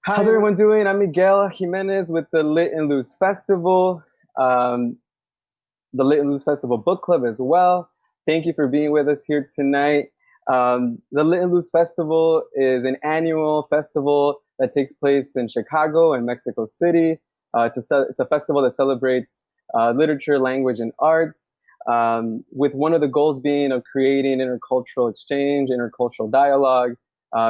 How's everyone doing? I'm Miguel Jimenez with the Lit Luz Festival, the Lit Luz Festival Book Club as well. Thank you for being with us here tonight. The Lit Luz Festival is an annual festival that takes place in Chicago and Mexico City. It's a festival that celebrates literature, language, and arts, with one of the goals being of creating intercultural exchange, intercultural dialogue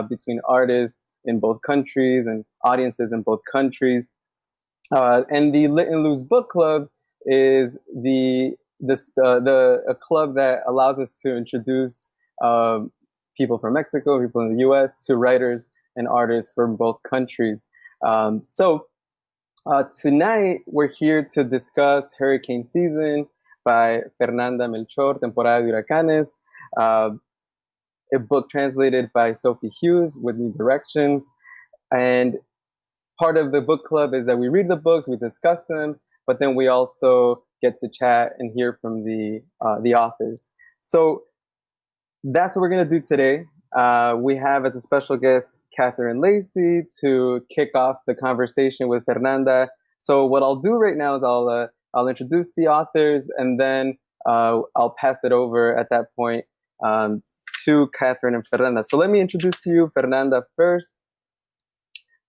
between artists in both countries and audiences in both countries. And the Lit Luz Book Club is a club that allows us to introduce people from Mexico, people in the U.S. to writers and artists from both countries. So tonight we're here to discuss Hurricane Season by Fernanda Melchor, Temporada de Huracanes, a book translated by Sophie Hughes with new directions. And part of the book club is that we read the books, we discuss them, but then we also get to chat and hear from the authors. So that's what we're going to do today. We have as a special guest Catherine Lacey to kick off the conversation with Fernanda. So what I'll do right now is I'll introduce the authors, and then I'll pass it over at that point to Catherine and Fernanda. So let me introduce to you Fernanda first.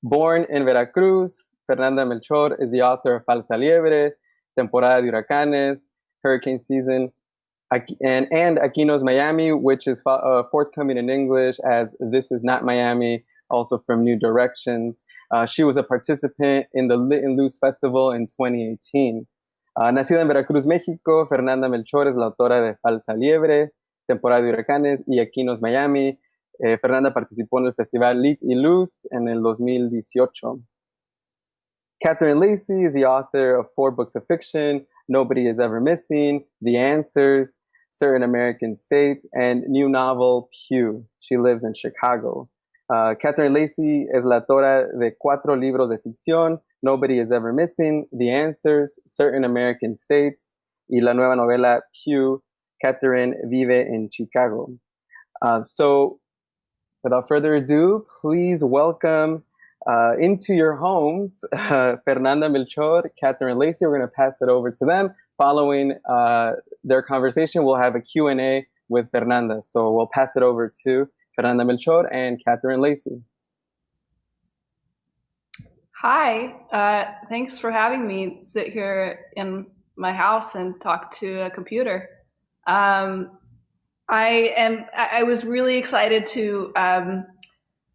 Born in Veracruz, Fernanda Melchor is the author of Falsa Liebre, Temporada de Huracanes, Hurricane Season, and Aquí No Es Miami, which is forthcoming in English as This Is Not Miami, also from New Directions. She was a participant in the Lit Luz Festival in 2018. Nacida en Veracruz, México, Fernanda Melchor es la autora de Falsa Liebre, Temporada de Huracanes y Aquí No Es Miami. Fernanda participó en el festival Lit Luz en el 2018. Catherine Lacey is the author of 4 books of fiction, Nobody Is Ever Missing, The Answers, Certain American States, and new novel Pew. She lives in Chicago. Catherine Lacey es la autora de 4 libros de ficción, Nobody Is Ever Missing, The Answers, Certain American States, y la nueva novela Pew. Catherine vive en Chicago. So without further ado, please welcome into your homes Fernanda Melchor, Catherine Lacey. We're going to pass it over to them. Following their conversation, we'll have a Q&A with Fernanda. So we'll pass it over to Fernanda Melchor and Catherine Lacey. Hi, thanks for having me sit here in my house and talk to a computer. I was really excited to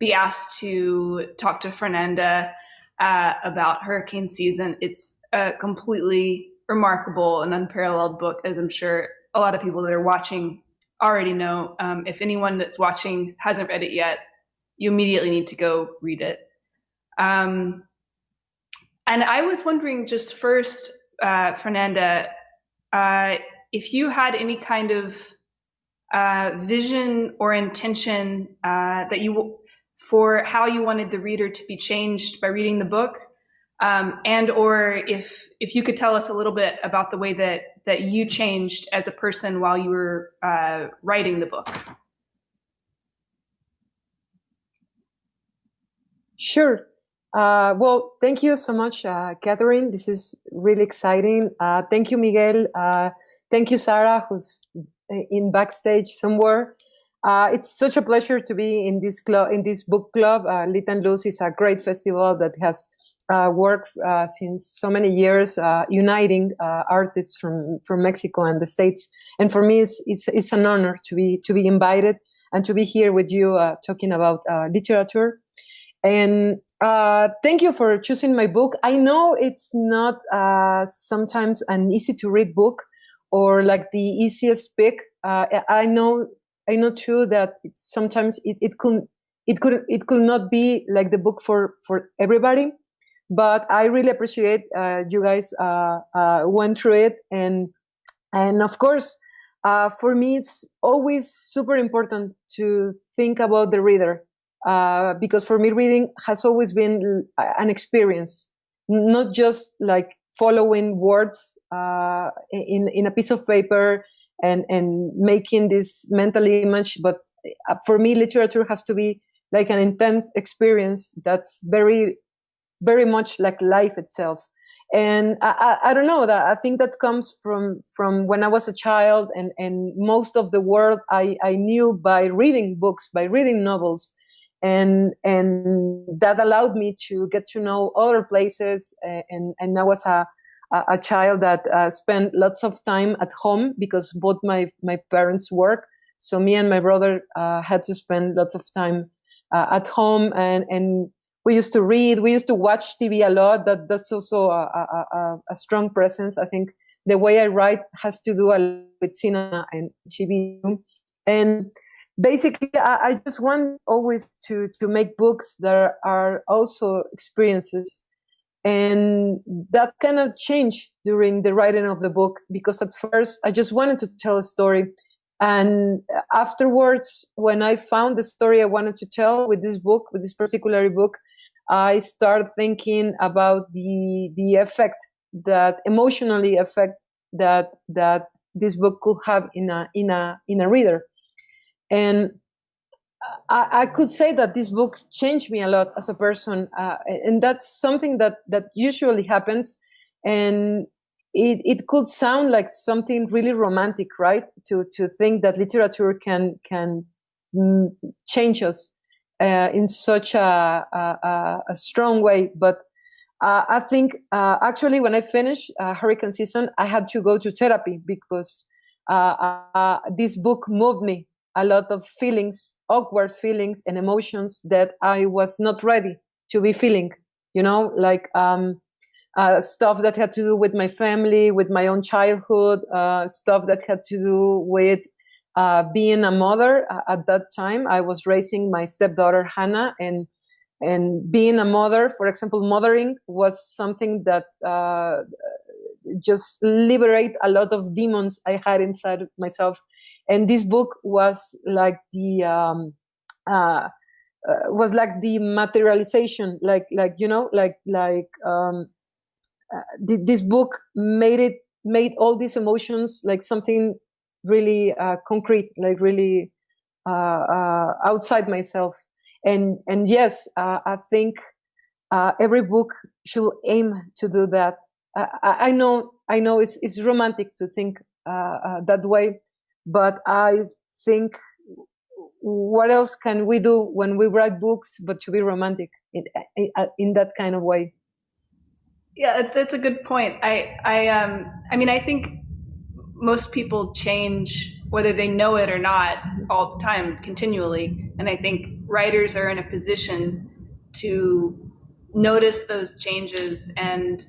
be asked to talk to Fernanda about Hurricane Season. It's a completely remarkable and unparalleled book, as I'm sure a lot of people that are watching already know. If anyone that's watching hasn't read it yet, you immediately need to go read it. And I was wondering just first, Fernanda, if you had any kind of vision or intention that for how you wanted the reader to be changed by reading the book, and or if you could tell us a little bit about the way that you changed as a person while you were writing the book. Sure. Well, thank you so much, Catherine. This is really exciting. Thank you, Miguel. Thank you, Sarah, who's in backstage somewhere. It's such a pleasure to be in this club, in this book club. Lit Luz is a great festival that has worked since so many years, uniting artists from Mexico and the States. And for me, it's an honor to be invited and to be here with you talking about literature. And thank you for choosing my book. I know it's not sometimes an easy to read book or like the easiest pick. I know too that sometimes it could not be like the book for everybody. But I really appreciate you guys went through it, and of course, for me it's always super important to think about the reader. Because for me, reading has always been an experience, not just like following words in a piece of paper and making this mental image. But for me, literature has to be like an intense experience that's very, very much like life itself. And I don't know, that I think that comes from when I was a child, and most of the world I knew by reading books, by reading novels, and that allowed me to get to know other places. And I was a child that spent lots of time at home because both my parents work. So me and my brother had to spend lots of time at home, and we used to read, we used to watch TV a lot. That's also a strong presence. I think the way I write has to do a lot with cinema and TV. And basically, I just want always to make books that are also experiences. And that kind of changed during the writing of the book, because at first I just wanted to tell a story. And afterwards, when I found the story I wanted to tell with this book, with this particular book, I started thinking about the effect, that emotionally effect that this book could have in a reader. And I could say that this book changed me a lot as a person, and that's something that usually happens. And it could sound like something really romantic, right? To think that literature can change us in such a strong way. But I think actually when I finished hurricane season, I had to go to therapy, because this book moved me a lot of feelings, awkward feelings and emotions that I was not ready to be feeling, like stuff that had to do with my family, with my own childhood, stuff that had to do with being a mother. At that time, I was raising my stepdaughter, Hannah, and being a mother, for example, mothering was something that just liberate a lot of demons I had inside of myself. And this book was like the materialization, this book made all these emotions like something really concrete, like really outside myself. And yes, I think every book should aim to do that. I know it's romantic to think that way, but I think, what else can we do when we write books but to be romantic in that kind of way? Yeah, that's a good point. I mean, I think most people change whether they know it or not all the time, continually. And I think writers are in a position to notice those changes and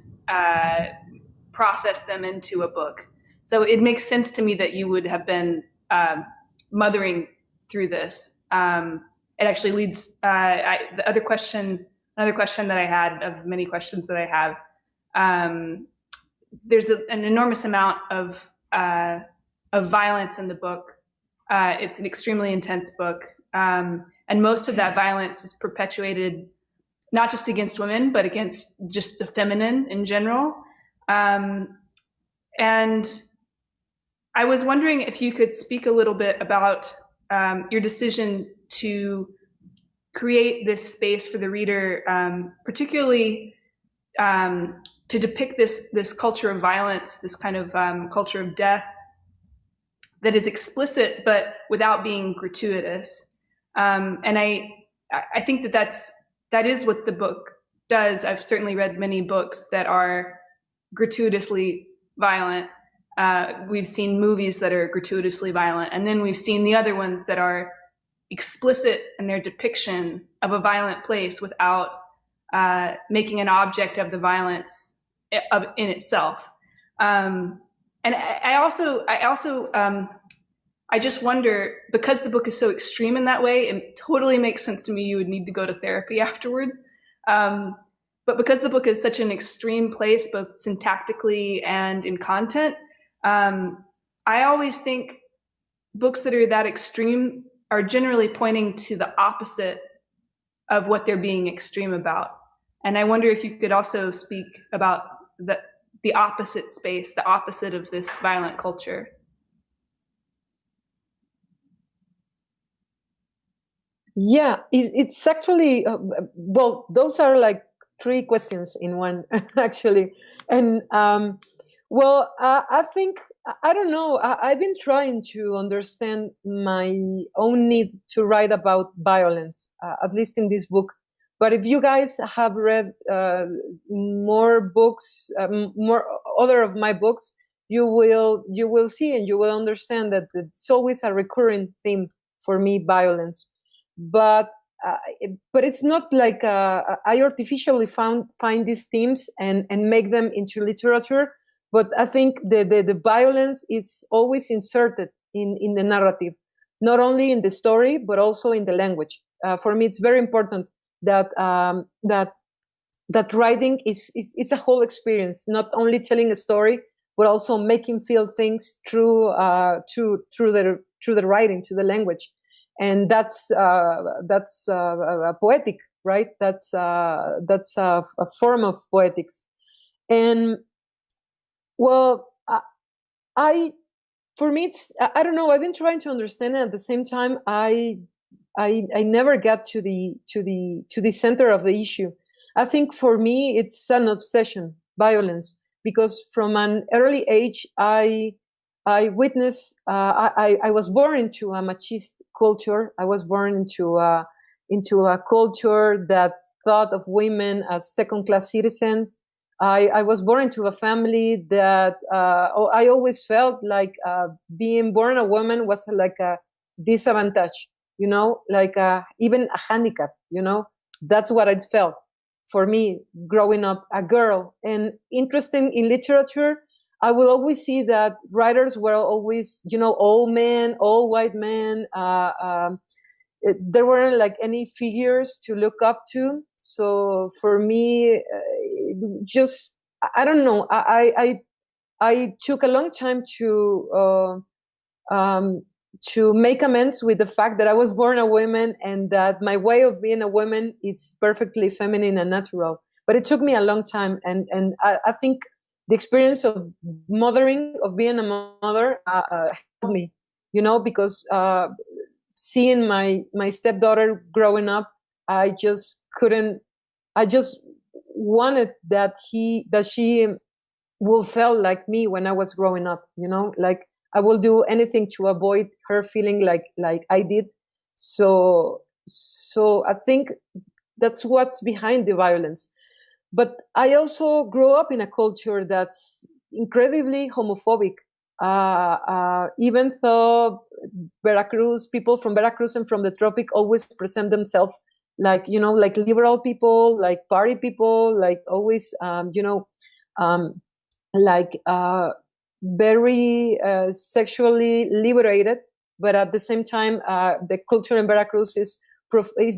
process them into a book. So it makes sense to me that you would have been mothering through this. It actually leads another question that I had, of many questions that I have. There's an enormous amount of violence in the book. It's an extremely intense book, and most of that violence is perpetuated not just against women, but against just the feminine in general. And I was wondering if you could speak a little bit about your decision to create this space for the reader, particularly to depict this culture of violence, this kind of culture of death that is explicit but without being gratuitous. And I think that is what the book does. I've certainly read many books that are gratuitously violent. We've seen movies that are gratuitously violent, and then we've seen the other ones that are explicit in their depiction of a violent place without making an object of the violence in itself. And I just wonder, because the book is so extreme in that way, it totally makes sense to me you would need to go to therapy afterwards. But because the book is such an extreme place, both syntactically and in content, I always think books that are that extreme are generally pointing to the opposite of what they're being extreme about. And I wonder if you could also speak about the opposite space, the opposite of this violent culture. Yeah, it's actually, well, those are like three questions in one, actually. And well, I think, I don't know, I've been trying to understand my own need to write about violence, at least in this book. But if you guys have read more books, more other of my books, you will see and you will understand that it's always a recurring theme for me, violence. But but it's not like I artificially find these themes and make them into literature. But I think the violence is always inserted in the narrative, not only in the story but also in the language. For me, it's very important that that writing is it's a whole experience, not only telling a story but also making feel things through through the writing, to the language. And that's poetic, right? That's a form of poetics. And well, I for me, it's, I don't know, I've been trying to understand it. At the same time, I never get to the center of the issue. I think for me it's an obsession, violence, because from an early age I witnessed, I was born into a machist culture. I was born into a culture that thought of women as second-class citizens. I was born into a family that I always felt like being born a woman was like a disadvantage, you know, like even a handicap, you know. That's what I felt for me growing up a girl. And interesting in literature, I will always see that writers were always, you know, all men, all white men. There weren't like any figures to look up to. So for me, just I don't know. I took a long time to make amends with the fact that I was born a woman and that my way of being a woman is perfectly feminine and natural. But it took me a long time, and I think the experience of mothering, of being a mother, helped me, you know, because seeing my stepdaughter growing up, I just couldn't. I just wanted that she will feel like me when I was growing up, you know, like I will do anything to avoid her feeling like I did. So I think that's what's behind the violence. But I also grew up in a culture that's incredibly homophobic. Even though Veracruz, people from Veracruz and from the tropic always present themselves like, you know, like liberal people, like party people, like always, you know, like very sexually liberated, but at the same time, the culture in Veracruz is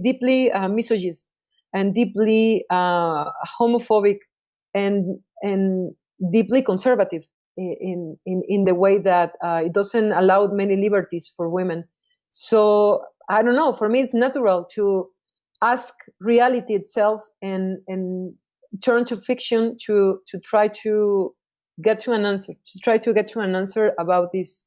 deeply misogynist and deeply homophobic and deeply conservative in the way that it doesn't allow many liberties for women. So I don't know. For me, it's natural to ask reality itself and turn to fiction to try to get to an answer, about these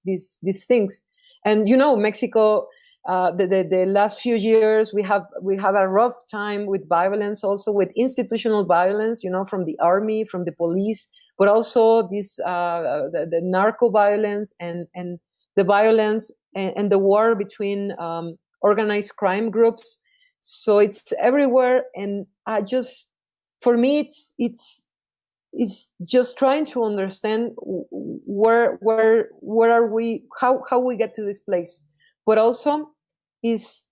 things. And you know, Mexico, the last few years we have a rough time with violence, also with institutional violence, you know, from the army, from the police, but also this the narco violence and the violence and the war between organized crime groups. So it's everywhere, and I just, for me, it's just trying to understand where are we, how we get to this place. But also is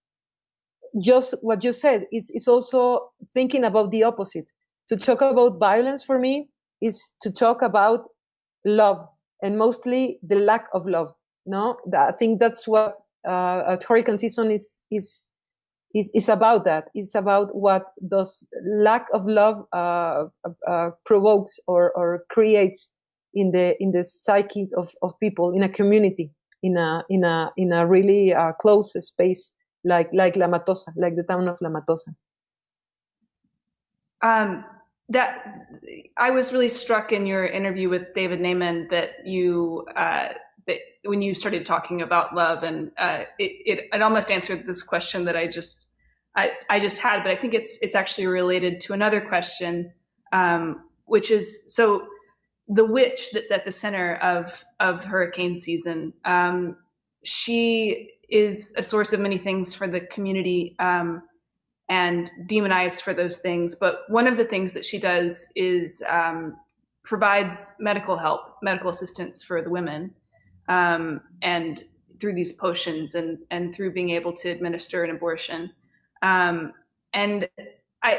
just what you said, it's also thinking about the opposite. To talk about violence for me is to talk about love, and mostly the lack of love. No, I think that's what Hurricane Season is about. That it's about what does lack of love provokes or creates in the psyche of people in a community, in a really close space like La Matosa, like the town of La Matosa. That I was really struck in your interview with David Naiman that you that when you started talking about love, and it almost answered this question that I just had, but I think it's actually related to another question, which is, so the witch that's at the center of hurricane season, she is a source of many things for the community, and demonized for those things. But one of the things that she does is provides medical help, medical assistance for the women, and through these potions, and through being able to administer an abortion. And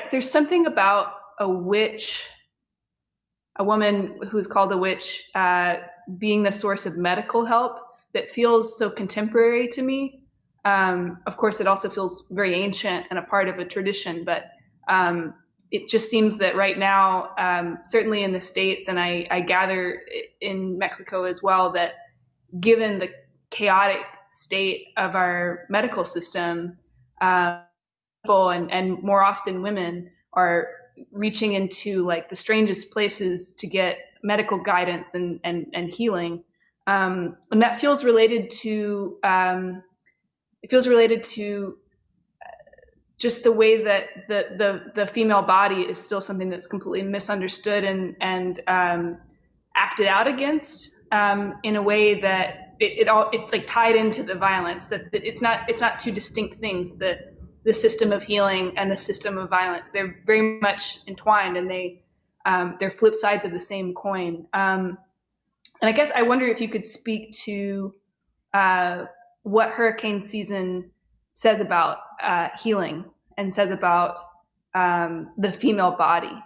there's something about a witch, a woman who's called a witch, being the source of medical help that feels so contemporary to me. Of course, it also feels very ancient and a part of a tradition, but it just seems that right now, certainly in the States, and I gather in Mexico as well, that given the chaotic state of our medical system, people and more often women are reaching into like the strangest places to get medical guidance and healing. And that feels related to, just the way that the female body is still something that's completely misunderstood and acted out against, in a way that it's like tied into the violence, that it's not two distinct things, that the system of healing and the system of violence, they're very much entwined, and they're flip sides of the same coin. And I guess I wonder if you could speak to what hurricane season says about healing and says about the female body.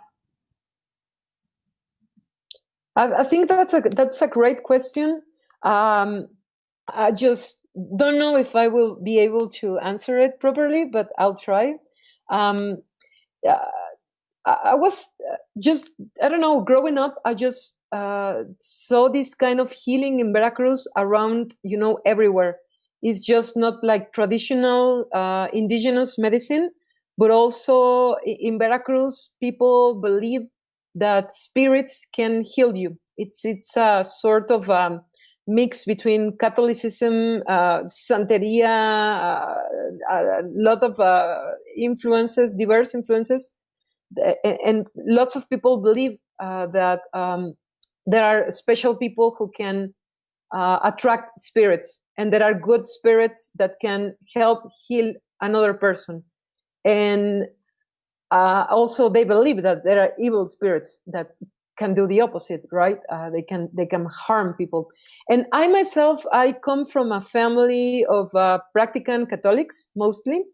I think that's a great question. I just don't know if I will be able to answer it properly, but I'll try. I was just, I don't know, growing up, I just saw this kind of healing in Veracruz around, everywhere. It's just not like traditional indigenous medicine, but also in Veracruz, people believe that spirits can heal you. It's a sort of mix between Catholicism, Santeria, a lot of influences, diverse influences, and lots of people believe that there are special people who can attract spirits, and there are good spirits that can help heal another person. And also they believe that there are evil spirits that can do the opposite, right? They can harm people. And I myself, I come from a family of practicant Catholics mostly,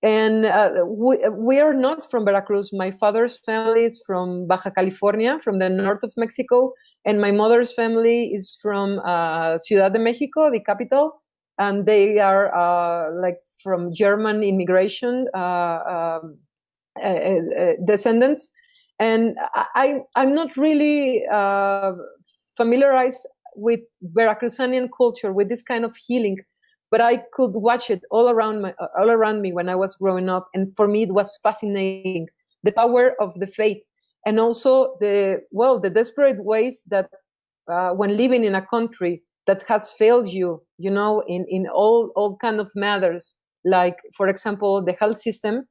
and we are not from Veracruz. My father's family is from Baja California, from the north of Mexico, and my mother's family is from Ciudad de Mexico, the capital, and they are like from German immigration descendants. And I'm not really familiarized with Veracruzanian culture, with this kind of healing, but I could watch it all around me when I was growing up, and for me it was fascinating, the power of the faith, and also the desperate ways that when living in a country that has failed you, in all kind of matters, like for example the health system,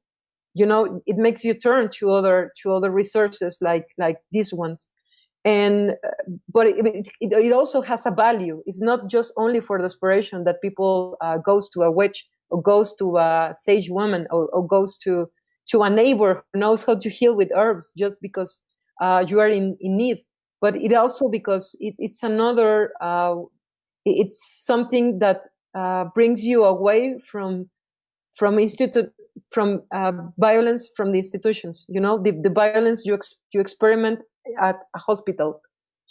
it makes you turn to other resources like these ones. And but it also has a value. It's not just only for desperation that people goes to a witch, or goes to a sage woman, or goes to a neighbor who knows how to heal with herbs just because you are in need. But it also because it's another it's something that brings you away from violence from the institutions, the violence you experiment at a hospital,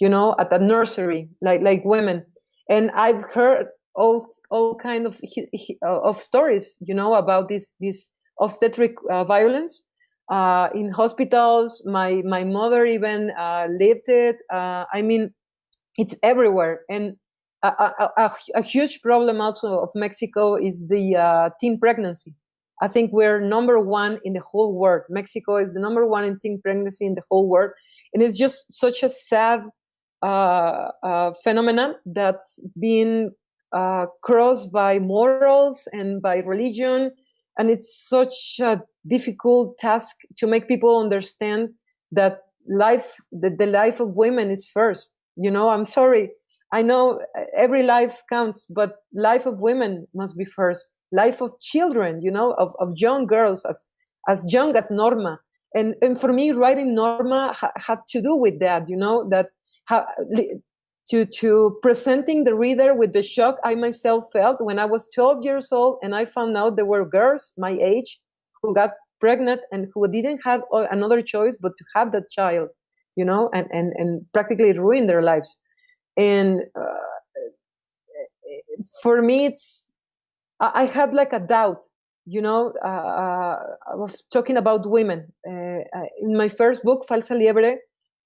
at a nursery, like women. And I've heard all kind of stories, about this obstetric violence in hospitals. My mother even lived it. I mean, it's everywhere. And a huge problem also of Mexico is the teen pregnancy. I think we're number one in the whole world. Mexico is the number one in teen pregnancy in the whole world. And it's just such a sad phenomenon that's been crossed by morals and by religion, and it's such a difficult task to make people understand that the life of women is first. I'm sorry, I know every life counts, but life of women must be first. Life of children, of young girls, as young as Norma. And for me, writing Norma had to do with that, that to presenting the reader with the shock I myself felt when I was 12 years old and I found out there were girls my age who got pregnant and who didn't have another choice but to have that child, and practically ruin their lives. And for me, I had like a doubt, of talking about women. In my first book, Falsa Liebre,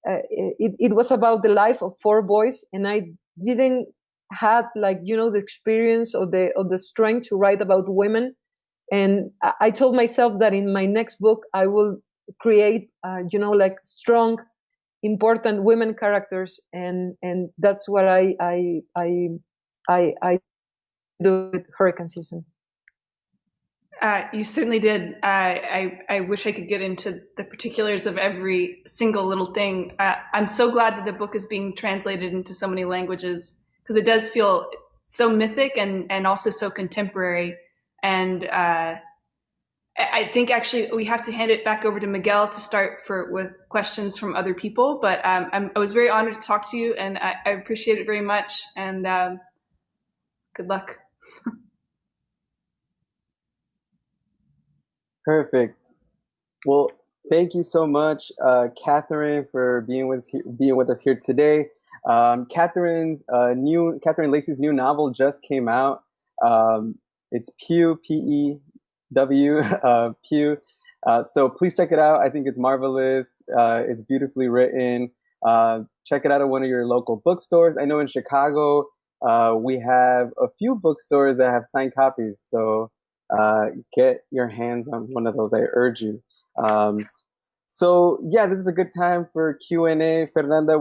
it was about the life of 4 boys, and I didn't had the experience or the strength to write about women. And I told myself that in my next book I will create strong, important women characters, and that's what I do with hurricane season. You certainly did. I wish I could get into the particulars of every single little thing. I'm so glad that the book is being translated into so many languages, because it does feel so mythic and also so contemporary. And I think actually we have to hand it back over to Miguel to start with questions from other people. But I was very honored to talk to you, and I appreciate it very much. And good luck. Perfect. Well, thank you so much, Catherine, for being with us here today. Catherine Lacey's new novel just came out. It's Pew, P-E-W, Pew. So please check it out. I think it's marvelous. It's beautifully written. Check it out at one of your local bookstores. I know in Chicago, we have a few bookstores that have signed copies. So get your hands on one of those. I urge you. So yeah, this is a good time for Q&A. Fernanda,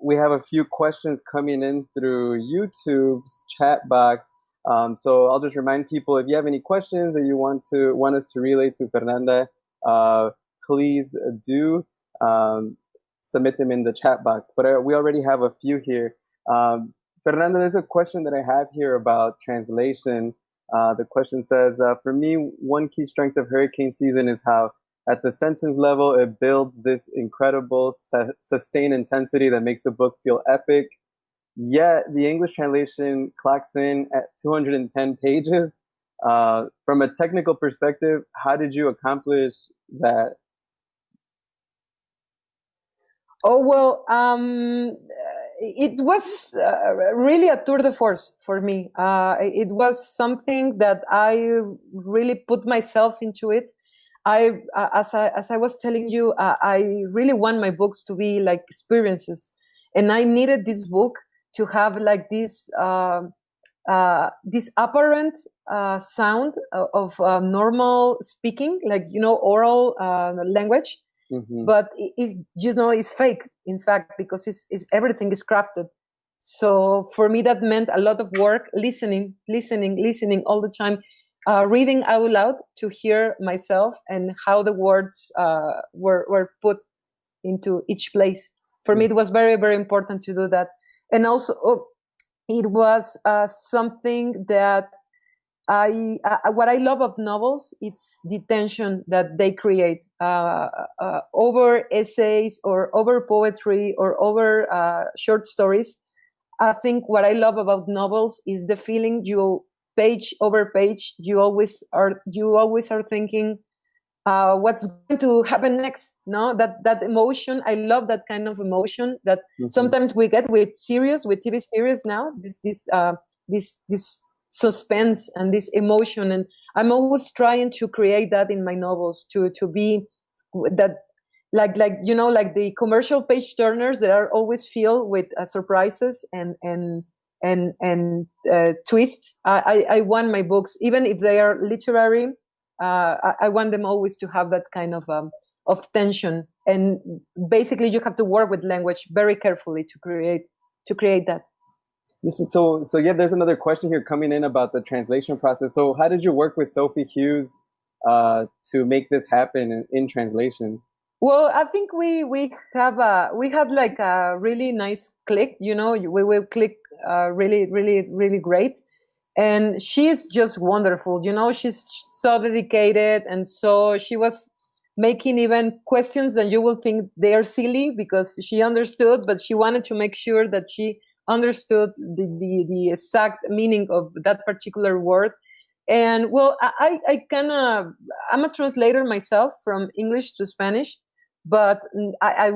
we have a few questions coming in through YouTube's chat box. So I'll just remind people, if you have any questions that you want us to relay to Fernanda, please do submit them in the chat box. But we already have a few here. Fernanda, there's a question that I have here about translation. The question says, for me, one key strength of hurricane season is how at the sentence level, it builds this incredible sustained intensity that makes the book feel epic. Yet the English translation clocks in at 210 pages. From a technical perspective, how did you accomplish that? Oh, well, it was really a tour de force for me. It was something that I really put myself into it. As I was telling you, I really want my books to be like experiences, and I needed this book to have like this apparent sound of normal speaking, like oral language, but it's fake, in fact, because it's everything is crafted. So for me, that meant a lot of work, listening all the time. Reading out loud to hear myself and how the words were put into each place. For me, it was very, very important to do that. And also, it was something that what I love of novels, it's the tension that they create over essays or over poetry or over short stories. I think what I love about novels is the feeling you page over page, you always are thinking what's going to happen next. No, that emotion, I love that kind of emotion that sometimes we get with TV series now, this suspense and this emotion, and I'm always trying to create that in my novels to be that like the commercial page turners that are always filled with surprises and twists. I want my books, even if they are literary, I want them always to have that kind of tension. And basically, you have to work with language very carefully to create that. This is so yeah, there's another question here coming in about the translation process. So how did you work with Sophie Hughes to make this happen in translation? Well, I think we had like a really nice click. We will click really great, and she's just wonderful. She's so dedicated, and so she was making even questions that you will think they are silly because she understood, but she wanted to make sure that she understood the exact meaning of that particular word. And well, I kind of, I'm a translator myself from English to Spanish, but I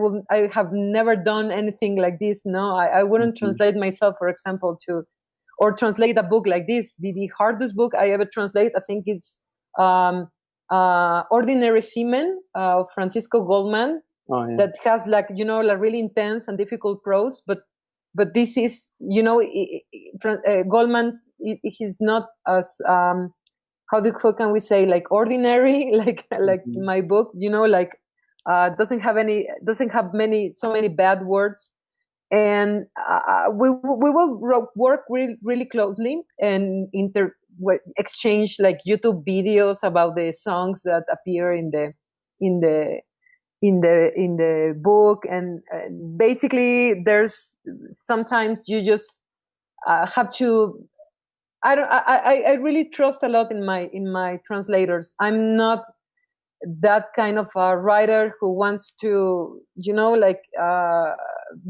have never done anything like this. No, I wouldn't Mm-hmm. translate myself, for example, to or translate a book like this. The hardest book I ever translate, I think, it's um, Ordinary Seamen, Francisco Goldman, Oh yeah. that has like like really intense and difficult prose, but this is Goldman's. He's not as how can we say, like ordinary, like Mm-hmm. my book, like doesn't have so many bad words, and we will work really closely and exchange like YouTube videos about the songs that appear in the in the book, and basically there's sometimes you just have to. I really trust a lot in my translators. I'm not that kind of a writer who wants to like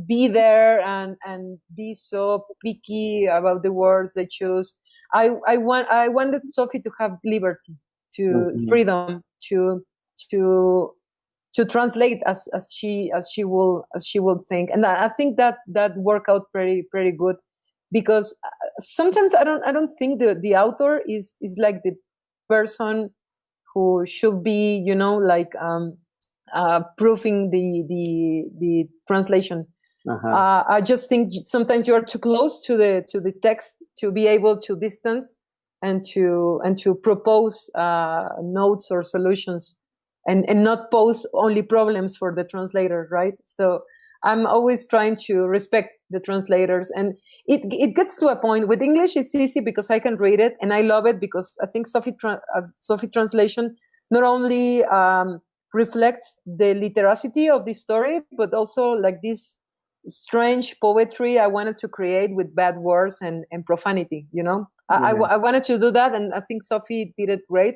be there and be so picky about the words they choose. I wanted Sophie to have liberty, to Mm-hmm. freedom, to to translate as she will think, and I think that worked out pretty good, because sometimes I don't think the author is like the person who should be like proofing the translation. Uh-huh. I just think sometimes you're too close to the text to be able to distance and to propose notes or solutions, and not pose only problems for the translator, right? So I'm always trying to respect the translators, and it gets to a point. With English it's easy because I can read it and I love it, because I think Sophie translation not only reflects the literacity of the story, but also like this strange poetry I wanted to create with bad words and profanity. Yeah. I wanted to do that, and I think Sophie did it great.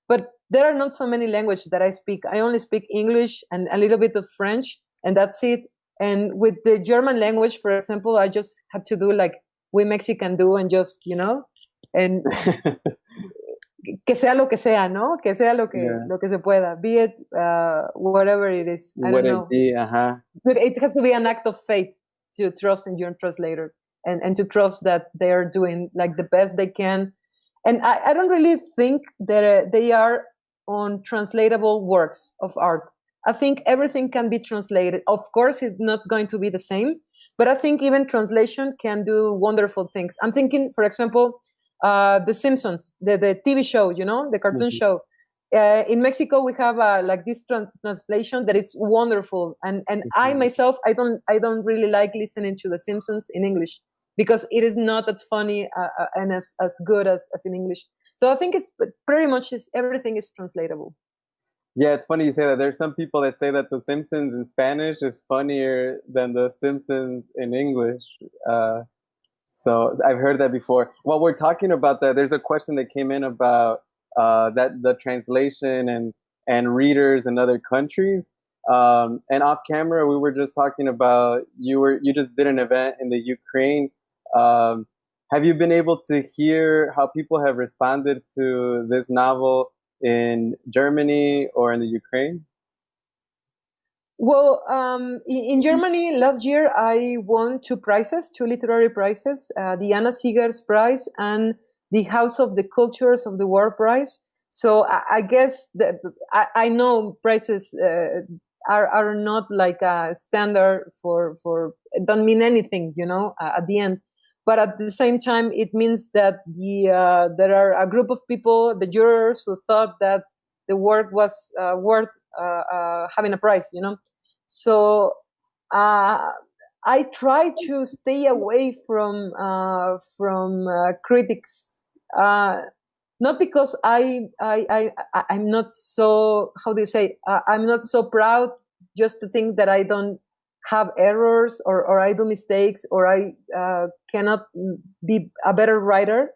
But there are not so many languages that I speak. I only speak English and a little bit of French, and that's it. And with the German language, for example, I just had to do like we Mexican do, and just and que sea lo que sea, ¿no? Que sea Yeah. lo que se pueda. Be it whatever it is. I don't Would it know. be? Uh-huh. But it has to be an act of faith to trust in your translator, and to trust that they are doing like the best they can. And I don't really think that they are untranslatable works of art. I think everything can be translated. Of course, it's not going to be the same, but I think even translation can do wonderful things. I'm thinking, for example, The Simpsons, the TV show, the cartoon Mm-hmm. show. In Mexico, we have like this translation that is wonderful, and I Mm-hmm. myself, I don't really like listening to The Simpsons in English, because it is not as funny and as good as in English. So I think it's pretty much everything is translatable. Yeah, it's funny you say that. There's some people that say that The Simpsons in Spanish is funnier than The Simpsons in English. Uh, so I've heard that before. While we're talking about that, there's a question that came in about that the translation and readers in other countries. And off camera, we were just talking about you just did an event in the Ukraine. Um, have you been able to hear how people have responded to this novel in Germany or in the Ukraine? Well, in Germany last year, I won two literary prizes, the Anna Seegers Prize and the House of the Cultures of the World Prize. So I guess that I know prizes are not like a standard for don't mean anything, at the end. But at the same time, it means that there are a group of people, the jurors, who thought that the work was worth having a prize. So uh, I try to stay away from critics, not because I'm not so, how do you say, I'm not so proud just to think that I don't have errors or I do mistakes or I cannot be a better writer,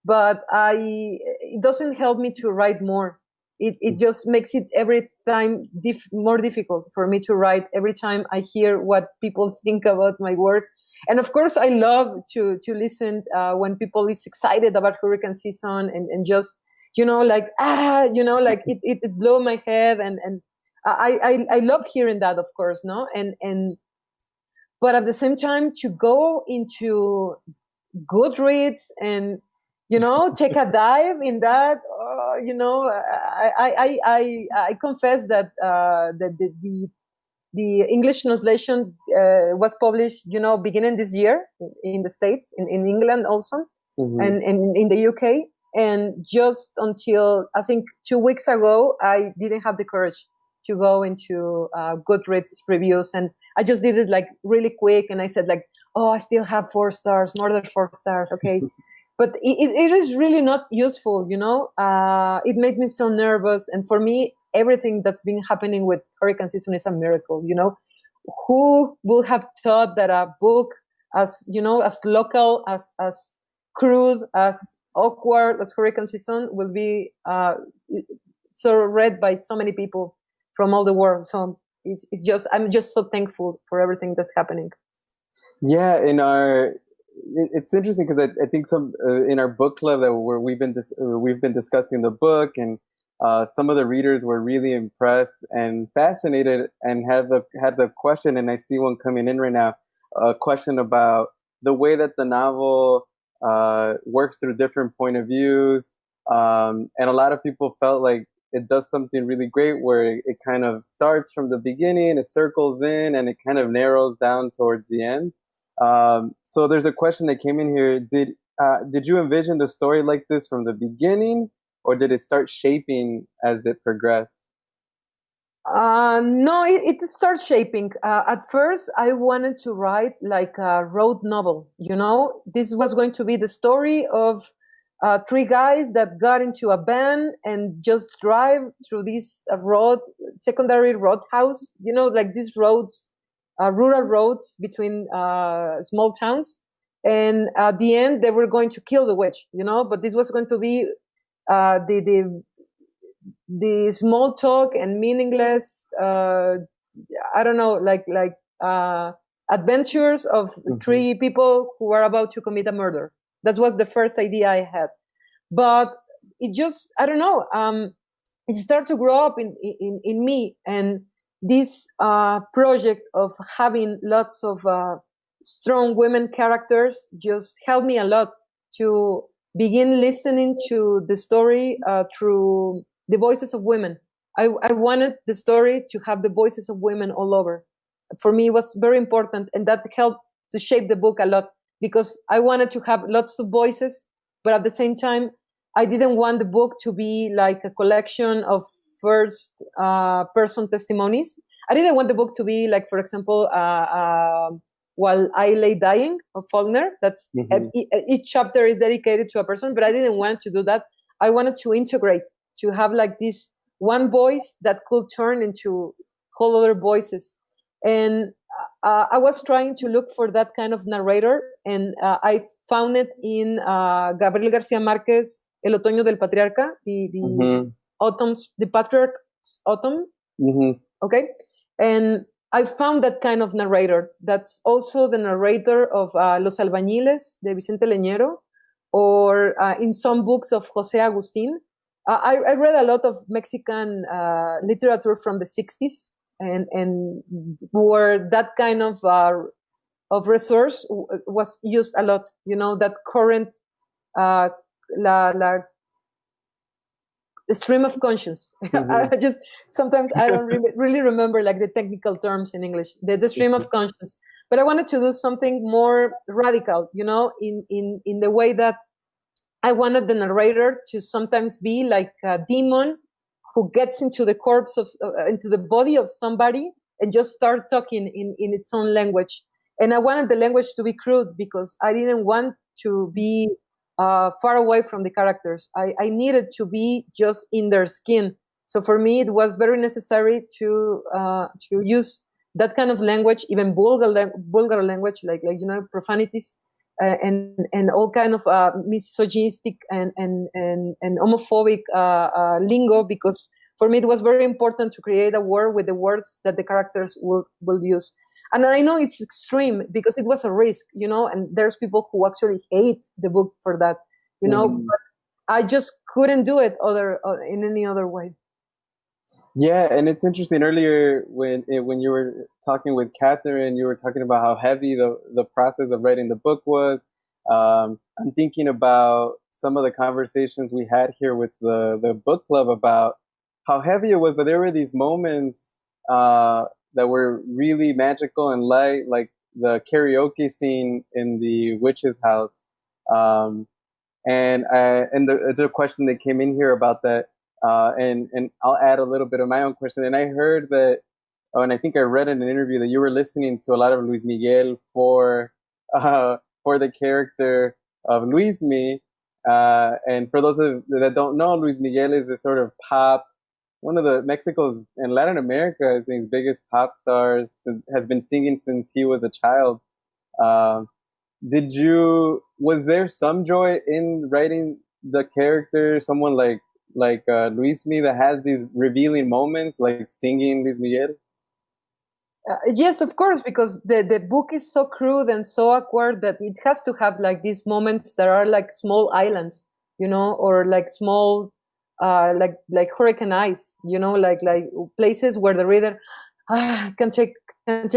but it doesn't help me to write more. It just makes it every time more difficult for me to write every time I hear what people think about my work. And of course, I love to listen when people is excited about hurricane season and just, like it blew my head. And I love hearing that, of course, no? But at the same time, to go into Goodreads and take a dive in that. I confess that the English translation was published, beginning this year in the States, in England also, and in the UK. And just until I think 2 weeks ago, I didn't have the courage to go into Goodreads reviews, and I just did it like really quick. And I said like, oh, I still have 4 stars, more than 4 stars, okay. But it is really not useful, It made me so nervous. And for me, everything that's been happening with hurricane season is a miracle, Who would have thought that a book as local, as crude, as awkward as hurricane season will be so read by so many people from all the world. So I'm just so thankful for everything that's happening. Yeah, it's interesting because I think some in our book club where we've been discussing the book, and some of the readers were really impressed and fascinated and had the question, and I see one coming in right now, a question about the way that the novel works through different point of views, and a lot of people felt like it does something really great where it kind of starts from the beginning, it circles in, and it kind of narrows down towards the end. So there's a question that came in here. Did you envision the story like this from the beginning, or did it start shaping as it progressed? No, it starts shaping. At first, I wanted to write like a road novel. This was going to be the story of 3 guys that got into a van and just drive through this secondary road house. Like these roads. Rural roads between small towns, and at the end they were going to kill the witch, but this was going to be the small talk and meaningless I don't know, like adventures of 3 people who are about to commit a murder. That was the first idea I had, but it just, I don't know, it started to grow up in me. And this project of having lots of strong women characters just helped me a lot to begin listening to the story through the voices of women. I wanted the story to have the voices of women all over. For me, it was very important, and that helped to shape the book a lot, because I wanted to have lots of voices, but at the same time, I didn't want the book to be like a collection of first person testimonies. I didn't want the book to be like, for example, While I Lay Dying of Faulkner. That's each chapter is dedicated to a person, but I didn't want to do that. I wanted to integrate, to have like this one voice that could turn into whole other voices. And I was trying to look for that kind of narrator, and I found it in Gabriel Garcia Marquez, El Otoño del Patriarca, the Patriarch's Autumn. Okay. And I found that kind of narrator. That's also the narrator of Los Albañiles de Vicente Leñero, or in some books of José Agustín. I read a lot of Mexican literature from the 60s, and where that kind of resource was used a lot. That current the stream of conscience. Sometimes I don't really remember like the technical terms in English. The stream of conscience. But I wanted to do something more radical, in the way that I wanted the narrator to sometimes be like a demon who gets into the corpse into the body of somebody and just start talking in its own language. And I wanted the language to be crude because I didn't want to be far away from the characters. I needed to be just in their skin. So for me, it was very necessary to use that kind of language, even vulgar language, like profanities, and all kind of misogynistic and homophobic lingo, because for me it was very important to create a world with the words that the characters will use. And I know it's extreme because it was a risk, and there's people who actually hate the book for that, but I just couldn't do it in any other way. Yeah, and it's interesting. Earlier, when you were talking with Catherine, you were talking about how heavy the process of writing the book was. I'm thinking about some of the conversations we had here with the book club about how heavy it was, but there were these moments that were really magical and light, like the karaoke scene in the witch's house. And there's a question that came in here about that. And I'll add a little bit of my own question. And I heard that, and I think I read in an interview that you were listening to a lot of Luis Miguel for the character of Luismi. And for those that don't know, Luis Miguel is a sort of pop, one of the Mexico's and Latin America, I think, biggest pop stars, has been singing since he was a child. Was there some joy in writing the character, someone like Luismi, that has these revealing moments, like singing Luis Miguel? Yes, of course, because the book is so crude and so awkward that it has to have like these moments that are like small islands, or like small, like hurricane ice, like places where the reader can take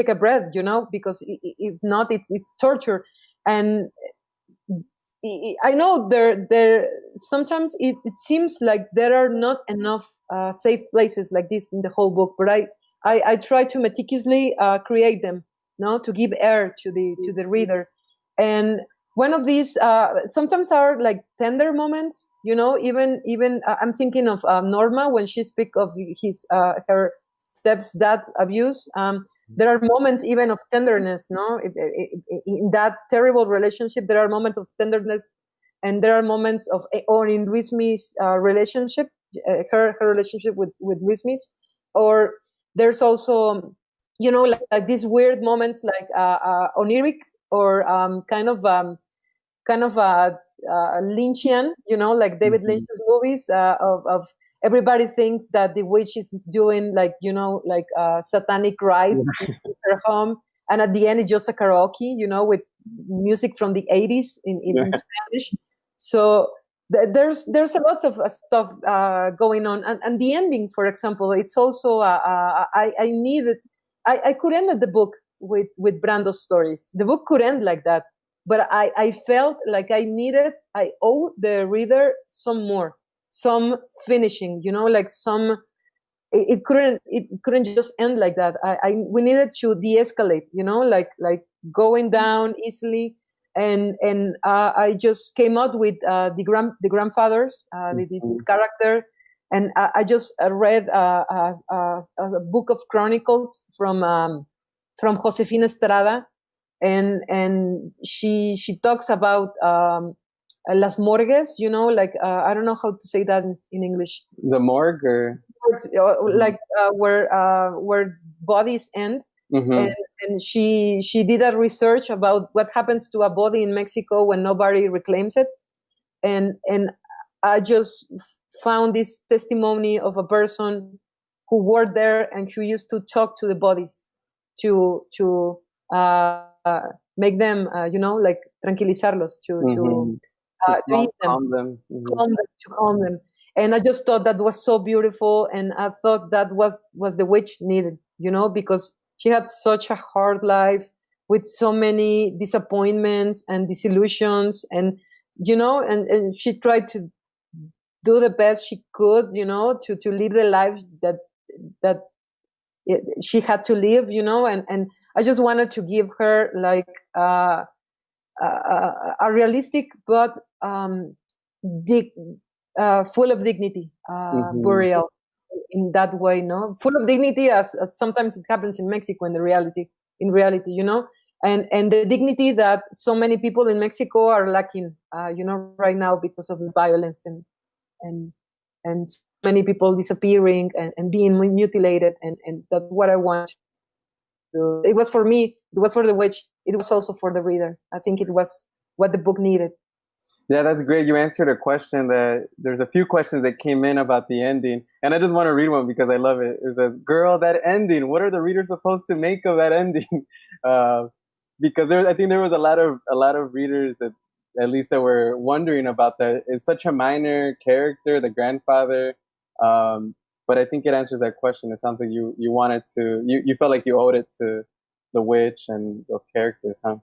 a breath, because if not, it's torture. And I know there sometimes it seems like there are not enough safe places like this in the whole book, but I try to meticulously create them, to give air to the reader. And one of these sometimes are like tender moments, even I'm thinking of Norma when she speaks of her stepdad's abuse. There are moments even of tenderness, in that terrible relationship. There are moments of tenderness, and there are moments of, or in Luismi's relationship, her relationship with Luismi's, or there's also, like these weird moments, like oniric, or kind of Lynchian, like David Lynch's movies of everybody thinks that the witch is doing like satanic rites in her home, and at the end it's just a karaoke, with music from the 80s in Spanish. So there's a lot of stuff going on, and the ending, for example, it's also I could end the book with Brando's stories. The book could end like that, but I felt like I owe the reader some finishing, like some. It couldn't just end like that. We needed to de-escalate, like going down easily, and I just came out with the grandfathers, this character, and I just read a book of chronicles from Josefina Estrada, and she talks about las morgues, I don't know how to say that in English. The morgue, or like where bodies end. And she did a research about what happens to a body in Mexico when nobody reclaims it, and I just found this testimony of a person who worked there and who used to talk to the bodies to make them like tranquilizarlos, to eat them, calm them. to calm them. And I just thought that was so beautiful, and I thought that was the witch needed, because she had such a hard life with so many disappointments and disillusions, and and she tried to do the best she could, to live the life that she had to live, and I just wanted to give her like a realistic but full of dignity burial. in that way, no, full of dignity, as sometimes it happens in Mexico in reality, and the dignity that so many people in Mexico are lacking, right now because of the violence and many people disappearing and being mutilated, and that's what I want. It was for me, it was for the witch, it was also for the reader. I think it was what the book needed. Yeah, that's great. You answered a question that there's a few questions that came in about the ending, and I just want to read one because I love it. It says, "Girl, that ending. What are the readers supposed to make of that ending?" Because I think there was a lot of readers that, at least, that were wondering about that. It's such a minor character, the grandfather, but I think it answers that question. It sounds like you wanted to, you felt like you owed it to the witch and those characters, huh?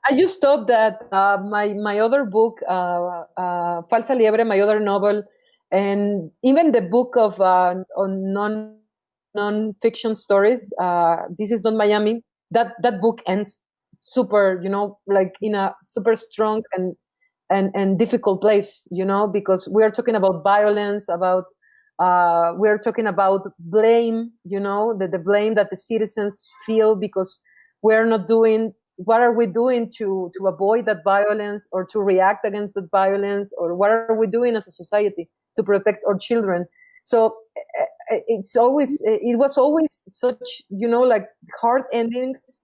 I just thought that my other book, Falsa Liebre, my other novel, and even the book of on non-fiction stories, This Is Not Miami, that book ends super, like in a super strong and difficult place, because we are talking about violence, about we are talking about blame, the blame that the citizens feel because we're not doing, what are we doing to avoid that violence or to react against that violence, or what are we doing as a society to protect our children? So it was always such, like hard endings,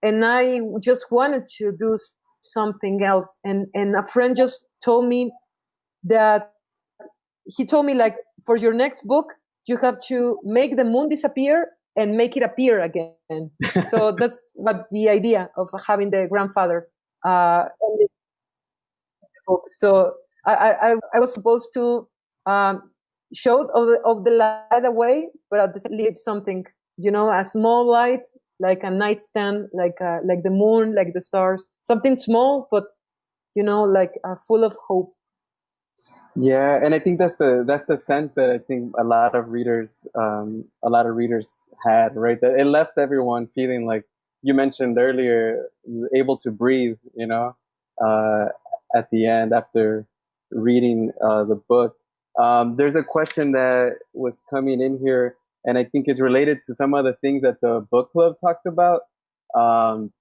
and I just wanted to do something else. And a friend just told me that, he told me, like, for your next book, you have to make the moon disappear and make it appear again. So that's what the idea of having the grandfather in the book. So I was supposed to show of the light away, but at the same leave something, a small light, like a nightstand, like the moon, like the stars, something small, but like full of hope. Yeah, and I think that's the sense that I think a lot of readers had, right? That it left everyone feeling, like you mentioned earlier, able to breathe, uh, at the end after reading the book. There's a question that was coming in here, and I think it's related to some of the things that the book club talked about. Um,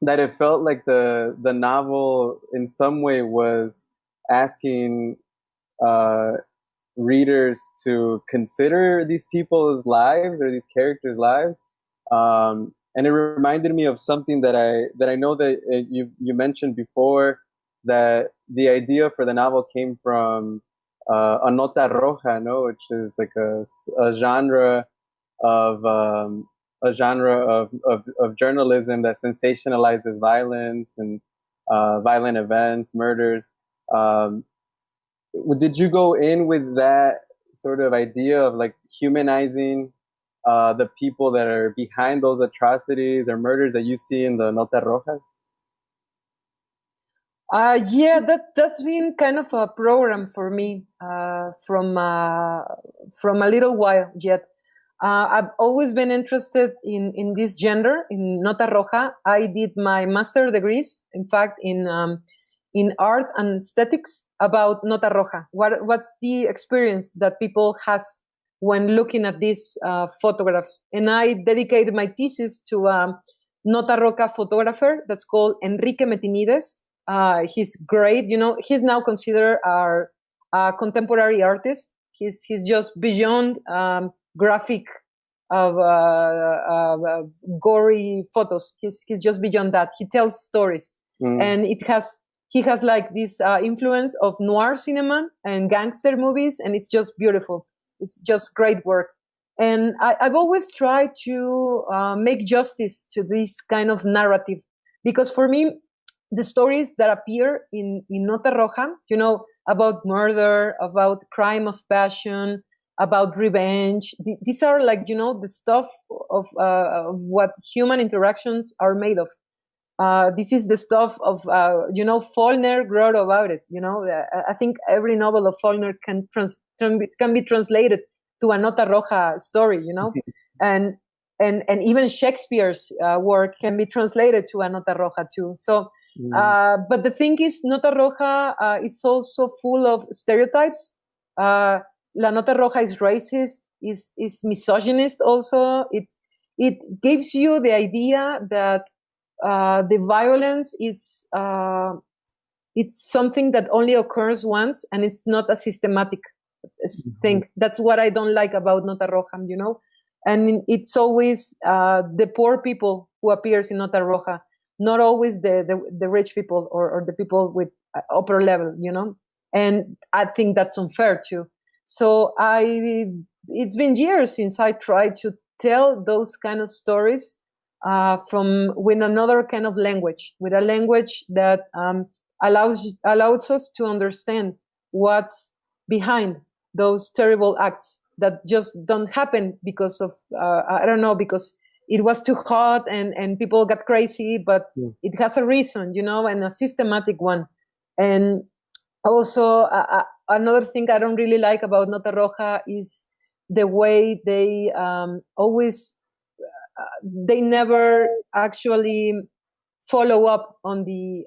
that it felt like the novel in some way was asking uh, readers to consider these people's lives or these characters' lives, and it reminded me of something that I know that you mentioned before, that the idea for the novel came from a nota roja, no, which is like a genre of of journalism that sensationalizes violence and violent events, murders. Um, did you go in with that sort of idea of like humanizing the people that are behind those atrocities or murders that you see in the Nota Rojas? Yeah, that's been kind of a program for me from a little while yet. I've always been interested in this gender, in Nota Roja. I did my master degrees, in fact, in art and aesthetics about Nota Roja. What's the experience that people has when looking at these photographs? And I dedicated my thesis to Nota Roja photographer that's called Enrique Metinides. He's great. He's now considered our contemporary artist. He's just beyond graphic of gory photos. He's just beyond that. He tells stories, and he has like this influence of noir cinema and gangster movies, and it's just beautiful. It's just great work. And I've always tried to make justice to this kind of narrative, because for me, the stories that appear in Nota Roja, about murder, about crime of passion, about revenge. These are like, the stuff of what human interactions are made of. This is the stuff of, Faulkner wrote about it. I think every novel of Faulkner can be translated to a Nota Roja story, and even Shakespeare's work can be translated to a Nota Roja too. So, but the thing is, Nota Roja is also full of stereotypes. La Nota Roja is racist. is misogynist also. It gives you the idea that the violence it's something that only occurs once, and it's not a systematic thing. That's what I don't like about Nota Roja, you know. And it's always the poor people who appears in Nota Roja, not always the rich people or the people with upper level, you know. And I think that's unfair too. So it's been years since I tried to tell those kind of stories with another kind of language, with a language that allows us to understand what's behind those terrible acts that just don't happen because of I don't know, because it was too hot and people got crazy, but it has a reason, you know, and a systematic one. And also another thing I don't really like about Nota Roja is the way they always they never actually follow up on the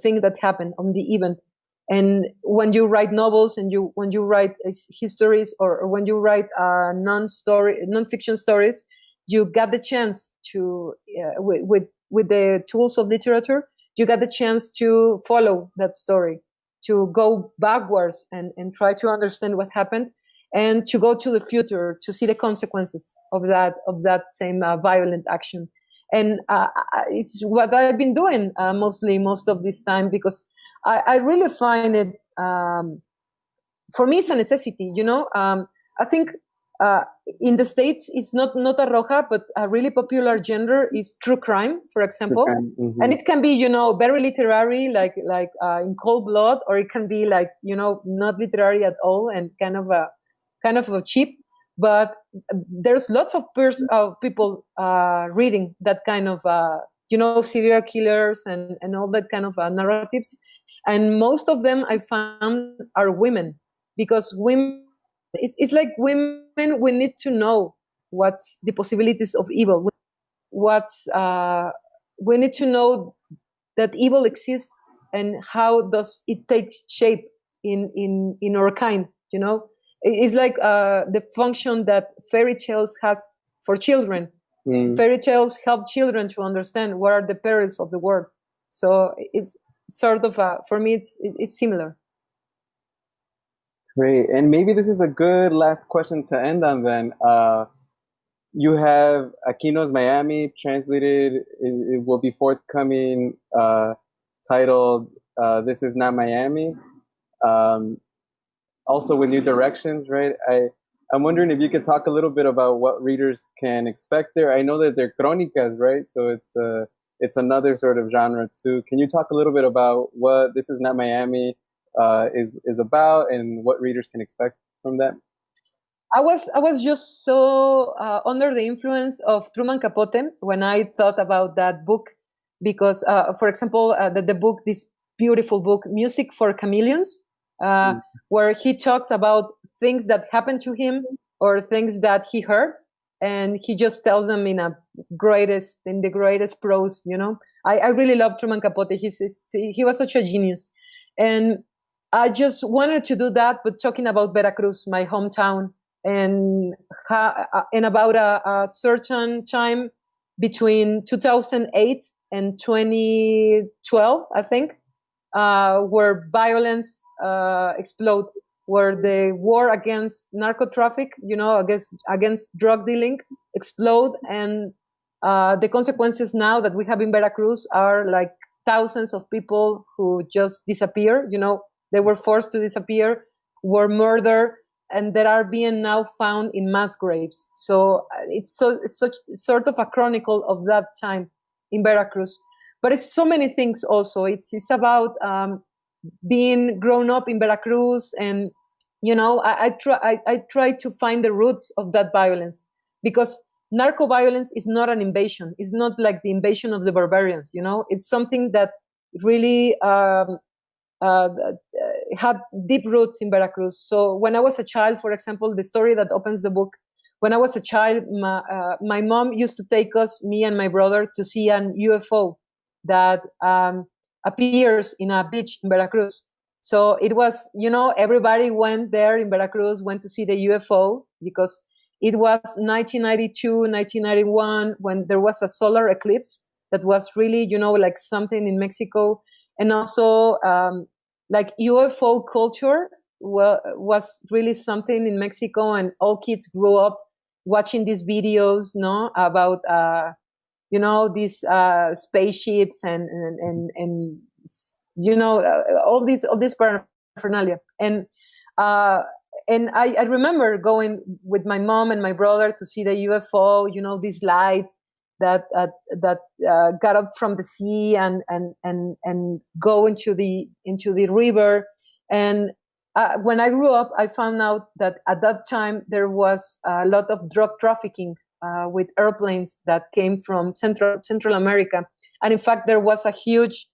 thing that happened, on the event. And when you write novels and when you write histories or when you write non-fiction stories, you get the chance to with the tools of literature, you get the chance to follow that story, to go backwards and try to understand what happened, and to go to the future to see the consequences of that same violent action. And it's what I've been doing most of this time, because I really find it, for me, it's a necessity, you know. I think in the States, it's not Nota Roja, but a really popular genre is true crime, for example. And it can be, you know, very literary, like in Cold Blood, or it can be like, you know, not literary at all and kind of a cheap. But there's lots of people reading that kind of, you know, serial killers and all that kind of narratives. And most of them I found are women, because women, it's like women, we need to know what's the possibilities of evil. We need to know that evil exists and how does it take shape in our kind, you know. It's like the function that fairy tales has for children. Fairy tales help children to understand what are the perils of the world. So it's sort of for me, it's similar. Great. And maybe this is a good last question to end on then. You have Aquino's Miami translated. It will be forthcoming, titled This Is Not Miami. Also with new directions, right? I'm wondering if you could talk a little bit about what readers can expect there. I know that they're crónicas, right? So it's another sort of genre too. Can you talk a little bit about what This Is Not Miami is about and what readers can expect from that? I was just so under the influence of Truman Capote when I thought about that book, because, for example, the book, this beautiful book, Music for Chameleons, where he talks about things that happened to him or things that he heard, and he just tells them in the greatest prose. You know, I really love Truman Capote. He was such a genius, and I just wanted to do that, but talking about Veracruz, my hometown, and about a certain time between 2008 and 2012, I think, where violence exploded, where the war against narco traffic, you know, against drug dealing explode, and the consequences now that we have in Veracruz are like thousands of people who just disappear. You know, they were forced to disappear, were murdered, and that are being now found in mass graves. So it's such sort of a chronicle of that time in Veracruz. But it's so many things also. It's about being grown up in Veracruz, and you know, I try to find the roots of that violence, because narco violence is not an invasion. It's not like the invasion of the barbarians. You know, it's something that really had deep roots in Veracruz. So when I was a child, for example, the story that opens the book, when I was a child, my mom used to take us, me and my brother, to see an UFO that appears in a beach in Veracruz. So it was, everybody went there in Veracruz, went to see the UFO, because it was 1992, 1991, when there was a solar eclipse that was really, like something in Mexico. And also, like UFO culture was really something in Mexico, and all kids grew up watching these videos, no, about, these spaceships and all this paraphernalia. And I remember going with my mom and my brother to see the UFO, these lights that got up from the sea and go into the river. And when I grew up, I found out that at that time there was a lot of drug trafficking with airplanes that came from Central America. And in fact, there was a huge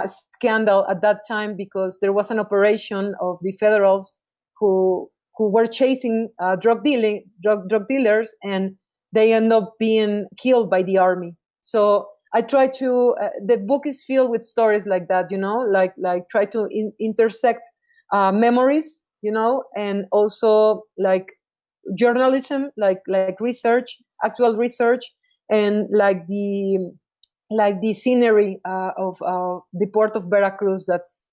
scandal at that time, because there was an operation of the federals who were chasing drug dealers, and they end up being killed by the army. So I try to the book is filled with stories like that, like try to intersect memories, and also like journalism, like research, actual research, and like the scenery of the port of Veracruz. That's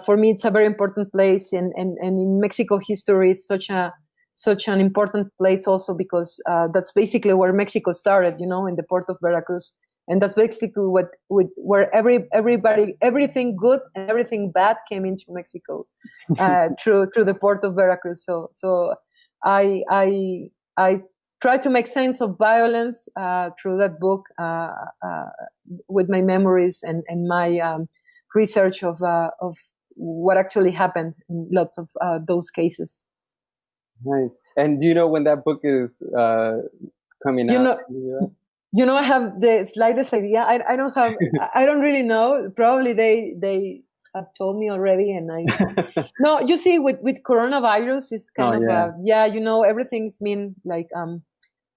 for me, it's a very important place, and in Mexico history is such an important place also, because that's basically where Mexico started, in the port of Veracruz. And that's basically where everything good and everything bad came into Mexico through the port of Veracruz. So I try to make sense of violence through that book with my memories and my research of what actually happened in lots of those cases. Nice. And do you know when that book is coming out in the US? I have the slightest idea. I don't have. I don't really know. Probably they have told me already, and no. You see, with coronavirus, it's kind of everything's been like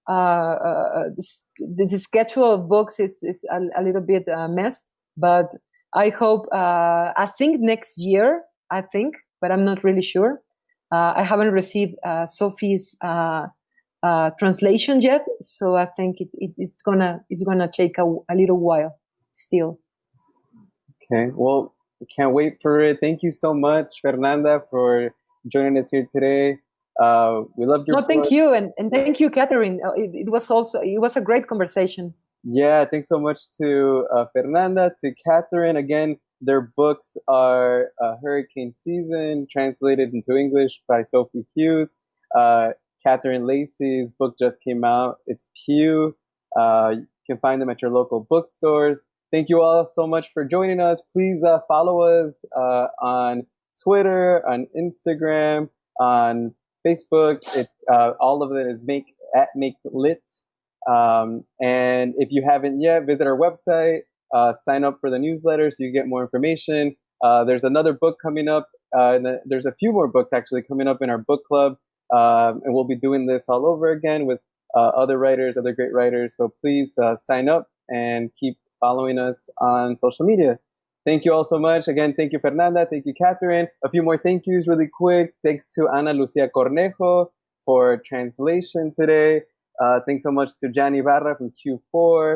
the schedule of books is a little bit messed. But I hope. I think next year. But I'm not really sure. I haven't received Sophie's translation yet, so I think it's gonna take a little while still. Okay, well, can't wait for it. Thank you so much, Fernanda, for joining us here today. We loved your. No, thank you, and thank you, Catherine. It was a great conversation. Yeah, thanks so much to Fernanda, to Catherine. Again, their books are Hurricane Season, translated into English by Sophie Hughes. Catherine Lacey's book just came out. It's Pew. You can find them at your local bookstores. Thank you all so much for joining us. Please follow us on Twitter, on Instagram, on Facebook. All of it is Make Lit. And if you haven't yet, visit our website. Sign up for the newsletter so you get more information. There's another book coming up. There's a few more books actually coming up in our book club. And we'll be doing this all over again with other great writers. So please sign up and keep following us on social media. Thank you all so much. Again, thank you, Fernanda. Thank you, Catherine. A few more thank yous really quick. Thanks to Ana Lucia Cornejo for translation today. Thanks so much to Gianni Barra from Q4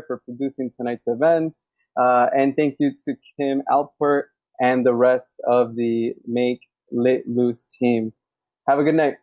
for producing tonight's event. And thank you to Kim Alpert and the rest of the Make Lit Loose team. Have a good night.